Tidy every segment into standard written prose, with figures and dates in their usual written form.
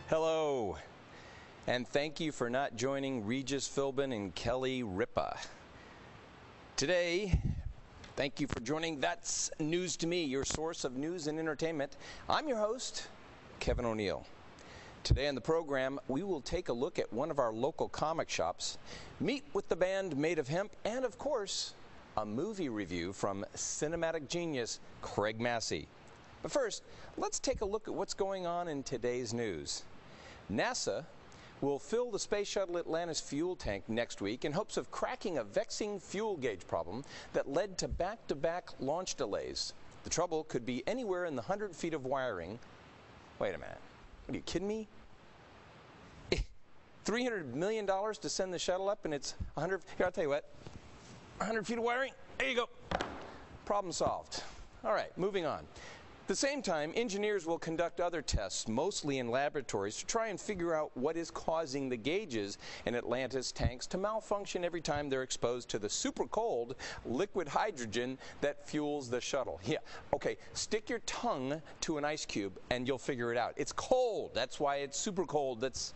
Hello, and thank you for not joining Regis Philbin and Kelly Ripa. Today, thank you for joining That's News to Me, your source of news and entertainment. I'm your host, Kevin O'Neill. Today on the program, we will take a look at one of our local comic shops, meet with the band Made of Hemp, and of course, a movie review from cinematic genius Craig Massey. But first, let's take a look at what's going on in today's news. NASA will fill the Space Shuttle Atlantis fuel tank next week in hopes of cracking a vexing fuel gauge problem that led to back-to-back launch delays. The trouble could be anywhere in the 100 feet of wiring. Wait a minute. Are you kidding me? $300 million to send the shuttle up, and it's 100. Here, I'll tell you what. 100 feet of wiring. There you go. Problem solved. All right, moving on. At the same time, engineers will conduct other tests, mostly in laboratories, to try and figure out what is causing the gauges in Atlantis tanks to malfunction every time they're exposed to the super cold liquid hydrogen that fuels the shuttle. Yeah, okay, stick your tongue to an ice cube and you'll figure it out. It's cold. That's why it's super cold. That's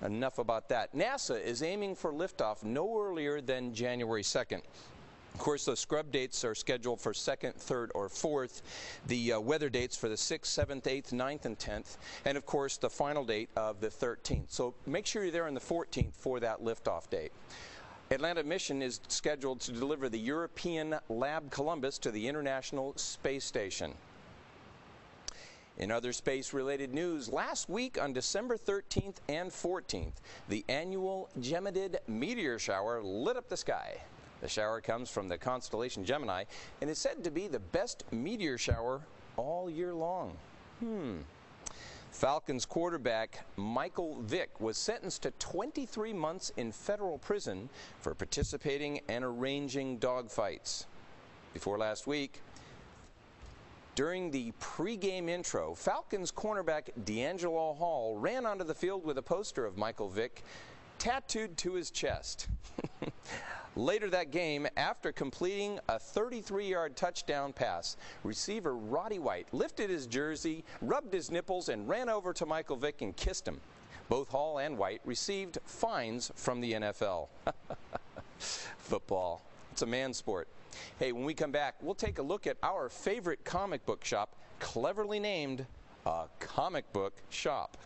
enough about that. NASA is aiming for liftoff no earlier than January 2nd. Of course, the scrub dates are scheduled for 2nd, 3rd, or 4th. The weather dates for the 6th, 7th, 8th, 9th, and 10th. And, of course, the final date of the 13th. So make sure you're there on the 14th for that liftoff date. Atlanta mission is scheduled to deliver the European Lab Columbus to the International Space Station. In other space-related news, last week on December 13th and 14th, the annual Geminid meteor shower lit up the sky. The shower comes from the constellation Gemini and is said to be the best meteor shower all year long. Falcons quarterback Michael Vick was sentenced to 23 months in federal prison for participating and arranging dogfights. Before last week, during the pregame intro, Falcons cornerback D'Angelo Hall ran onto the field with a poster of Michael Vick tattooed to his chest. Later that game, after completing a 33-yard touchdown pass, receiver Roddy White lifted his jersey, rubbed his nipples, and ran over to Michael Vick and kissed him. Both Hall and White received fines from the NFL. Football. It's a man's sport. Hey, when we come back, we'll take a look at our favorite comic book shop, cleverly named a comic book shop.